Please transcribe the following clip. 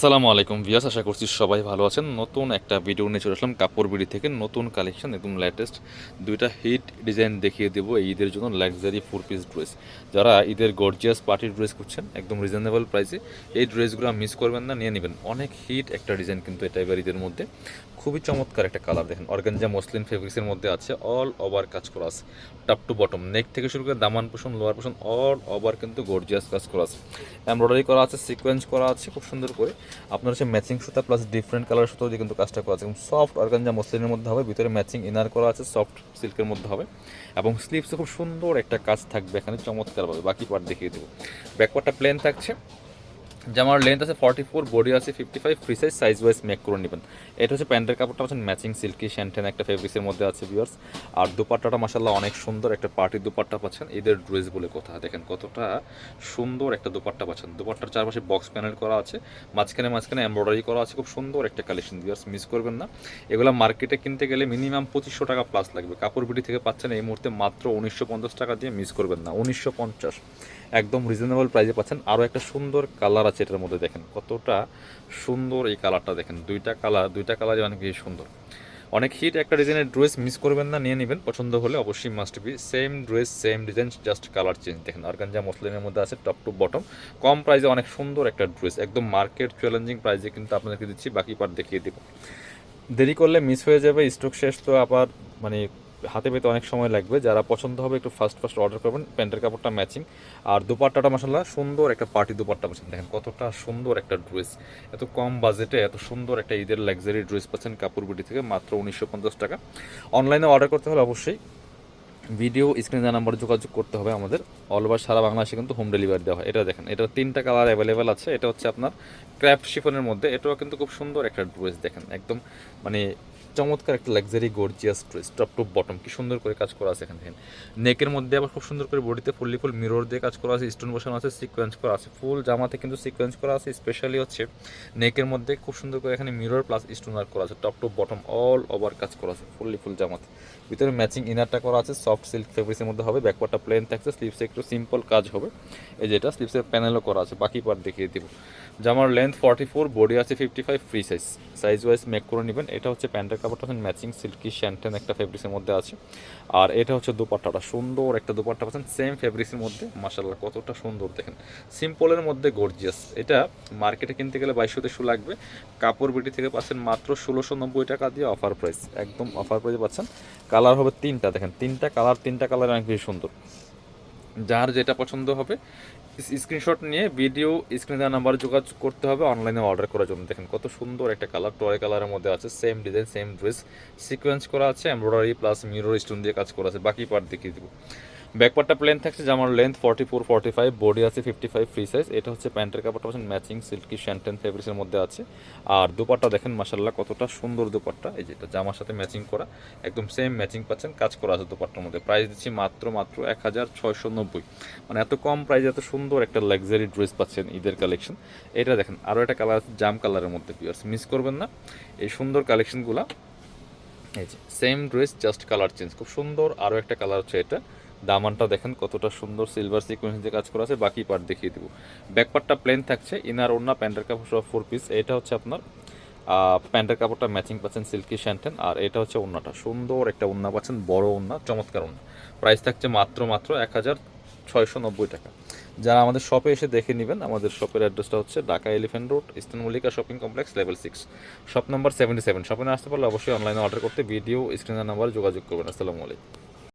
আসসালামু আলাইকুম ভিউয়ার্স, আশা করছি সবাই ভালো আছেন। নতুন একটা ভিডিও নিয়ে চলে আসলাম কাপড় বিড়ি থেকে। নতুন কালেকশন, একদম লেটেস্ট দুইটা হিট ডিজাইন দেখিয়ে দেবো এই ঈদের জন্য। লাক্সারি 4 পিস ড্রেস, যারা ঈদের গর্জিয়াস পার্টির ড্রেস করছেন একদম রিজনেবল প্রাইসে, এই ড্রেসগুলো মিস করবেন না, নিয়ে নেবেন। অনেক হিট একটা ডিজাইন কিন্তু এটা এবার ঈদের মধ্যে। খুবই চমৎকার একটা কালার, দেখেন অর্গানজা মসলিন ফেব্রিক্সের মধ্যে আছে। অল ওভার কাজ করা আছে, টপ টু বটম, নেক থেকে শুরু করে দামান পোষণ, লোয়ার পোষণ, অল ওভার কিন্তু গর্জিয়াস কাজ করা আছে। এমব্রয়ডারি করা আছে, সিকোয়েন্স করা আছে খুব সুন্দর করে। আপনার হচ্ছে ম্যাচিং সুতা প্লাস ডিফারেন্ট কালার সুতো দিয়ে কিন্তু কাজটা করা আছে। এবং সফট অর্গানজা মসলিনের মধ্যে হবে, ভিতরে ম্যাচিং ইনার করা আছে, সফট সিল্কের মধ্যে হবে। এবং স্লিভসে খুব সুন্দর একটা কাজ থাকবে এখানে চমৎকারভাবে। বাকি পার্ট দেখিয়ে দেবো। ব্যাকপার্টটা প্লেন থাকছে, জামার লেন্থ আছে 44, বডি আছে 55, ফ্রি সাইজ ওয়াইজ মেক করে নেবেন। এটা হচ্ছে প্যান্টের কাপড়টা পাচ্ছেন ম্যাচিং সিল্কি শ্যান্টেন একটা ফেব্রিক্সের মধ্যে আছে ভিউয়ার্স। আর দুপাট্টাটা মাশাআল্লাহ অনেক সুন্দর একটা পার্টি দুপাট্টা পাচ্ছেন। ঈদের ড্রেস বলে কথা, দেখেন কতটা সুন্দর একটা দুপাট্টা পাচ্ছেন। দুপাট্টার চারপাশে বক্স প্যানেল করা আছে, মাঝখানে এমব্রয়ডারি করা আছে। খুব সুন্দর একটা কালেকশন ভিউয়ার্স, মিস করবেন না। এগুলো মার্কেটে কিনতে গেলে মিনিমাম 2500 টাকা প্লাস লাগবে। কাপড় বিডি থেকে পাচ্ছেন এই মুহূর্তে মাত্র 1950 টাকা দিয়ে, মিস করবেন না। 1950 একদম রিজনেবল প্রাইসে পাচ্ছেন। আরও একটা সুন্দর কালার আছে এটার মধ্যে, দেখেন কতটা সুন্দর এই কালারটা, দেখেন দুইটা কালারই অনেক বেশি সুন্দর। অনেক হিট একটা ডিজাইনের ড্রেস, মিস করবেন না, নিয়ে নেবেন। পছন্দ হলে অবশ্যই must be. Same dress same design, just colour change. দেখেন অর্গানজা মসলিনের মধ্যে আছে, টপ টু বটম, কম প্রাইসে অনেক সুন্দর একটা ড্রেস, একদম মার্কেট চ্যালেঞ্জিং প্রাইসে কিন্তু আপনাদেরকে দিচ্ছি। বাকি পার্ট দেখিয়ে দেবো, দেরি করলে মিস হয়ে যাবে। স্টক শেষ তো আবার মানে হাতে পেতে অনেক সময় লাগবে। যারা পছন্দ হবে একটু ফার্স্ট অর্ডার করবেন। প্যান্টের কাপড়টা ম্যাচিং, আর দুপাট্টাটা মাসাল্লাহ সুন্দর একটা পার্টি দুপাট্টা পাচ্ছেন। দেখেন কতটা সুন্দর একটা ড্রেস, এত কম বাজেটে এত সুন্দর একটা ঈদের লাক্সারি ড্রেস পাচ্ছেন কাপড় বিডি থেকে মাত্র 1950 টাকা। অনলাইনে অর্ডার করতে হলে অবশ্যই ভিডিও স্ক্রিনে দেওয়া নাম্বারে যোগাযোগ করতে হবে আমাদের। অল ওভার সারা বাংলাদেশে কিন্তু হোম ডেলিভারি দেওয়া হয়। এটা দেখেন, এটা 3টা কালার অ্যাভেলেবেল আছে। এটা হচ্ছে আপনার ক্র্যাপ শিফনের মধ্যে, এটাও কিন্তু খুব সুন্দর একটা ড্রেস। দেখেন একদম মানে চমৎকার একটা luxury gorgeous dress, top to bottom কি সুন্দর করে কাজ করা আছে এখানে। দেখেন নেকের মধ্যে আবার খুব সুন্দর করে বডিতে ফুল মিরর দিয়ে কাজ করা আছে, স্টোন বসানো আছে, সিকোয়েন্স করা আছে। ফুল জামাতে কিন্তু সিকোয়েন্স করা আছে, স্পেশালি হচ্ছে নেকের মধ্যে খুব সুন্দর করে এখানে মিরর প্লাস স্টোন ওয়ার্ক করা আছে। Top to bottom all over কাজ করা আছে ফুল জামাতে। ভিতরে ম্যাচিং ইনারটা করা আছে, সফট সিল্ক ফেব্রিক্সের মধ্যে হবে। ব্যাকপার্টটা প্লেন থাকছে, স্লিভসে একটু সিম্পল কাজ হবে। এই যেটা স্লিভসের প্যানেলও করা আছে। বাকি পার্ট দেখিয়ে দিব। জামার লেন্থ 44, বডি আছে 55, ফ্রি সাইজ ওয়াইজ মেক করে নেবেন। এটা হচ্ছে প্যান্টের কাপড়টা ম্যাচিং সিল্কি শ্যান্টেন একটা ফেব্রিক্সের মধ্যে আছে। আর এটা হচ্ছে দুপাট্টাটা, সুন্দর একটা দুপাট্টা পাচ্ছেন সেম ফেব্রিক্সের মধ্যে। মাশাআল্লাহ কতটা সুন্দর, দেখেন সিম্পলের মধ্যে গর্জিয়াস। এটা মার্কেটে কিনতে গেলে 2200 লাগবে, কাপড় বিটি থেকে পাচ্ছেন মাত্র 1690 টাকা দিয়ে অফার প্রাইস, একদম অফার প্রাইসে পাচ্ছেন। কালার হবে 3টা, দেখেন 3টা কালার অনেক বেশি সুন্দর। যার যেটা পছন্দ হবে স্ক্রিনশট নিয়ে ভিডিও স্ক্রিনে দেওয়া নাম্বারে যোগাযোগ করতে হবে অনলাইনে অর্ডার করার জন্য। দেখেন কত সুন্দর একটা কালার, টয় কালারের মধ্যে আছে, same design same dress, sequence করা আছে, এমব্রয়ডারি প্লাস মিরর স্টোন দিয়ে কাজ করা আছে। বাকি পার্ট দেখিয়ে দিব। ব্যাকপার্টটা প্লেন থাকছে, জামার লেন্থ 44, 45, বডি আছে 55, ফ্রি সাইজ। এটা হচ্ছে প্যান্টের কাপড়টা পাচ্ছেন ম্যাচিং সিল্কি শ্যান্টেন ফেব্রিক্সের মধ্যে আছে। আর দুপাট্টা দেখেন মাশাআল্লাহ কতটা সুন্দর দুপাট্টা, এই যেটা জামার সাথে ম্যাচিং করা, একদম সেম ম্যাচিং পাচ্ছেন, কাজ করা আছে দুপাট্টার মধ্যে। প্রাইস দিচ্ছি মাত্র 1690। মানে এত কম প্রাইসে এত সুন্দর একটা লাক্সারি ড্রেস পাচ্ছেন ঈদের কালেকশন। এটা দেখেন আরও একটা কালার আছে জাম কালারের মধ্যে, ভিউয়ার্স মিস করবেন না এই সুন্দর কালেকশনগুলো। এই যে same dress just colour change, খুব সুন্দর। আরও একটা কালার হচ্ছে এটা, দামানটা দেখেন কতটা সুন্দর সিলভার সিকোয়েন্স দিয়ে কাজ করা আছে। বাকি পার্ট দেখিয়ে দেবো। ব্যাকপার্টটা প্লেন থাকছে, ইনার ওড়না প্যান্টের কাপড় সহ 4 পিস। এটা হচ্ছে আপনার প্যান্টের কাপড়টা ম্যাচিং পাচ্ছেন সিল্কি শ্যান্টেন। আর এটা হচ্ছে ওড়নাটা, সুন্দর একটা ওড়না পাচ্ছেন, বড় ওড়না, চমৎকার ওড়না। প্রাইস থাকছে মাত্র 1690 টাকা। যারা আমাদের শপে এসে দেখে নেবেন, আমাদের শপের অ্যাড্রেসটা হচ্ছে Dhaka elephant road, eastern Mallika shopping complex, level 6, shop number 77। শপে না আসতে পারলে অবশ্যই অনলাইনে অর্ডার করতে ভিডিও স্ক্রিনের নাম্বারে যোগাযোগ করবেন। আসসালামু আলাইকুম।